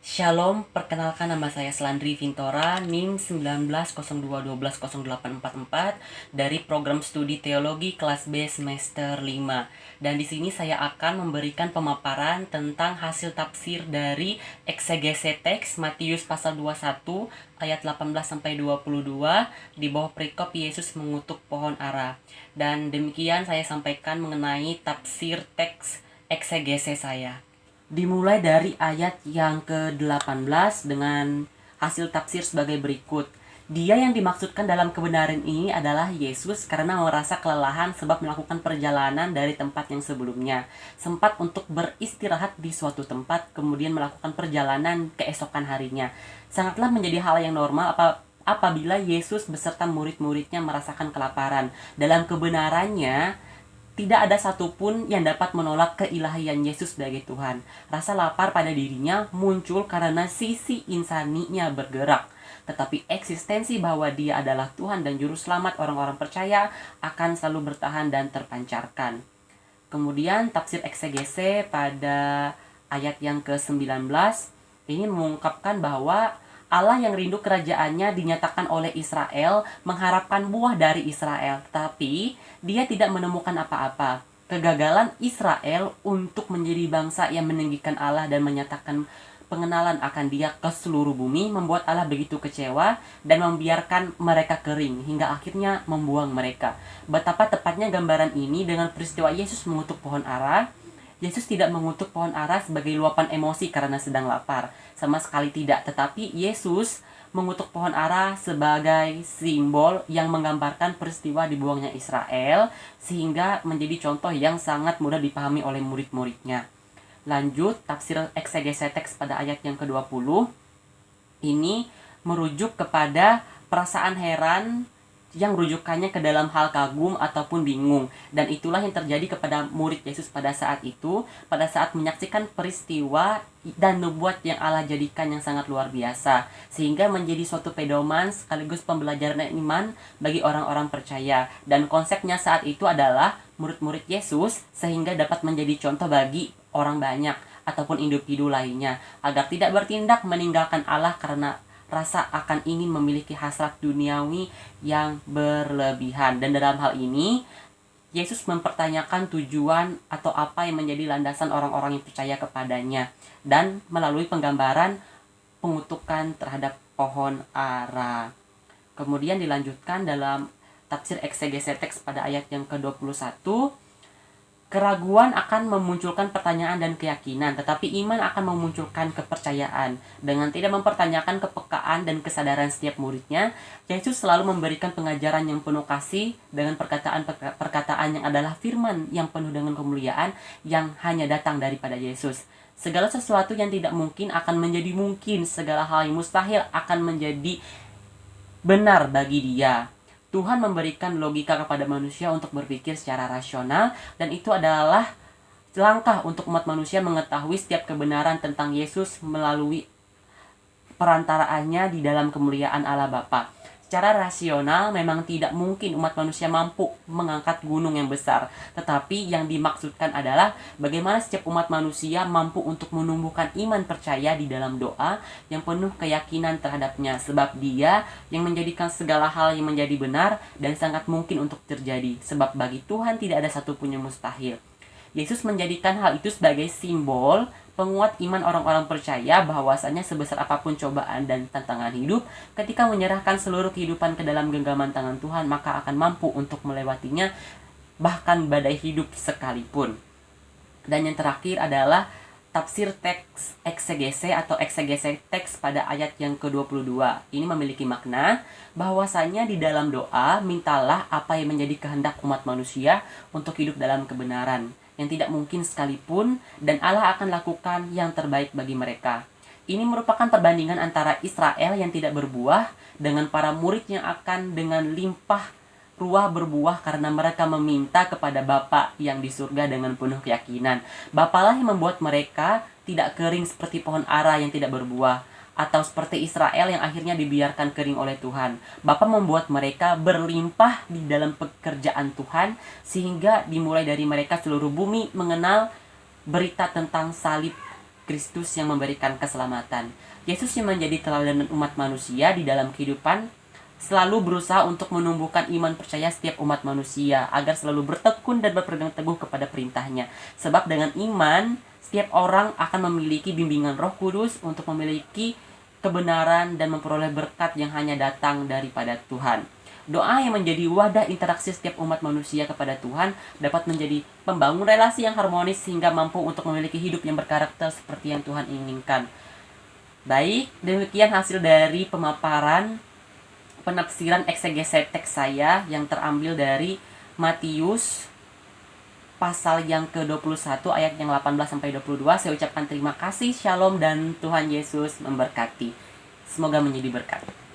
Shalom, perkenalkan nama saya Selandri Vintora, NIM 1902120844 dari program studi teologi kelas B semester 5. Dan di sini saya akan memberikan pemaparan tentang hasil tafsir dari eksegese teks Matius pasal 21 ayat 18 sampai 22 di bawah perikop Yesus mengutuk pohon ara. Dan demikian saya sampaikan mengenai tafsir teks eksegese saya. Dimulai dari ayat yang ke-18 dengan hasil tafsir sebagai berikut. Dia yang dimaksudkan dalam kebenaran ini adalah Yesus karena merasa kelelahan sebab melakukan perjalanan dari tempat yang sebelumnya. Sempat untuk beristirahat di suatu tempat, kemudian melakukan perjalanan keesokan harinya. Sangatlah menjadi hal yang normal apabila Yesus beserta murid-muridnya merasakan kelaparan. Dalam kebenarannya, tidak ada satupun yang dapat menolak keilahian Yesus sebagai Tuhan. Rasa lapar pada dirinya muncul karena sisi insaninya bergerak. Tetapi eksistensi bahwa dia adalah Tuhan dan Juru Selamat orang-orang percaya akan selalu bertahan dan terpancarkan. Kemudian tafsir eksegese pada ayat yang ke-19 ini mengungkapkan bahwa Allah yang rindu kerajaannya dinyatakan oleh Israel, mengharapkan buah dari Israel, tetapi dia tidak menemukan apa-apa. Kegagalan Israel untuk menjadi bangsa yang meninggikan Allah dan menyatakan pengenalan akan dia ke seluruh bumi membuat Allah begitu kecewa dan membiarkan mereka kering hingga akhirnya membuang mereka. Betapa tepatnya gambaran ini dengan peristiwa Yesus mengutuk pohon ara. Yesus tidak mengutuk pohon ara sebagai luapan emosi karena sedang lapar. Sama sekali tidak. Tetapi Yesus mengutuk pohon ara sebagai simbol yang menggambarkan peristiwa dibuangnya Israel, sehingga menjadi contoh yang sangat mudah dipahami oleh murid-muridnya. Lanjut, tafsir eksegese teks pada ayat yang ke-20. Ini merujuk kepada perasaan heran yang rujukannya ke dalam hal kagum ataupun bingung. Dan itulah yang terjadi kepada murid Yesus pada saat itu, pada saat menyaksikan peristiwa dan nubuat yang Allah jadikan yang sangat luar biasa, sehingga menjadi suatu pedoman sekaligus pembelajaran iman bagi orang-orang percaya. Dan konsepnya saat itu adalah murid-murid Yesus sehingga dapat menjadi contoh bagi orang banyak ataupun individu lainnya, agar tidak bertindak meninggalkan Allah karena rasa akan ingin memiliki hasrat duniawi yang berlebihan. Dan dalam hal ini Yesus mempertanyakan tujuan atau apa yang menjadi landasan orang-orang yang percaya kepadanya, dan melalui penggambaran pengutukan terhadap pohon ara. Kemudian dilanjutkan dalam tafsir eksegese teks pada ayat yang ke-21. Keraguan akan memunculkan pertanyaan dan keyakinan, tetapi iman akan memunculkan kepercayaan. Dengan tidak mempertanyakan kepekaan dan kesadaran setiap muridnya, Yesus selalu memberikan pengajaran yang penuh kasih dengan perkataan-perkataan yang adalah firman yang penuh dengan kemuliaan yang hanya datang daripada Yesus. Segala sesuatu yang tidak mungkin akan menjadi mungkin, segala hal yang mustahil akan menjadi benar bagi Dia. Tuhan memberikan logika kepada manusia untuk berpikir secara rasional, dan itu adalah langkah untuk umat manusia mengetahui setiap kebenaran tentang Yesus melalui perantaraannya di dalam kemuliaan Allah Bapa. Secara rasional memang tidak mungkin umat manusia mampu mengangkat gunung yang besar, tetapi yang dimaksudkan adalah bagaimana setiap umat manusia mampu untuk menumbuhkan iman percaya di dalam doa yang penuh keyakinan terhadapnya, sebab Dia yang menjadikan segala hal yang menjadi benar dan sangat mungkin untuk terjadi, sebab bagi Tuhan tidak ada satupun yang mustahil. Yesus menjadikan hal itu sebagai simbol penguat iman orang-orang percaya bahwasannya sebesar apapun cobaan dan tantangan hidup, ketika menyerahkan seluruh kehidupan ke dalam genggaman tangan Tuhan, maka akan mampu untuk melewatinya, bahkan badai hidup sekalipun. Dan yang terakhir adalah tafsir teks eksegese atau eksegese teks pada ayat yang ke-22. Ini memiliki makna bahwasanya di dalam doa, mintalah apa yang menjadi kehendak umat manusia untuk hidup dalam kebenaran yang tidak mungkin sekalipun, dan Allah akan lakukan yang terbaik bagi mereka. Ini merupakan perbandingan antara Israel yang tidak berbuah dengan para murid yang akan dengan limpah ruah berbuah karena mereka meminta kepada Bapa yang di surga dengan penuh keyakinan. Bapalah yang membuat mereka tidak kering seperti pohon ara yang tidak berbuah, atau seperti Israel yang akhirnya dibiarkan kering oleh Tuhan. Bapa membuat mereka berlimpah di dalam pekerjaan Tuhan, sehingga dimulai dari mereka seluruh bumi mengenal berita tentang salib Kristus yang memberikan keselamatan. Yesus yang menjadi teladan umat manusia di dalam kehidupan selalu berusaha untuk menumbuhkan iman percaya setiap umat manusia agar selalu bertekun dan berpegang teguh kepada perintahnya. Sebab dengan iman, setiap orang akan memiliki bimbingan Roh Kudus untuk memiliki kebenaran dan memperoleh berkat yang hanya datang daripada Tuhan. Doa yang menjadi wadah interaksi setiap umat manusia kepada Tuhan dapat menjadi pembangun relasi yang harmonis sehingga mampu untuk memiliki hidup yang berkarakter seperti yang Tuhan inginkan. Baik, demikian hasil dari pemaparan penafsiran eksegese teks saya yang terambil dari Matius pasal yang ke-21 ayat yang 18-22. Saya ucapkan terima kasih, shalom, dan Tuhan Yesus memberkati. Semoga menjadi berkat.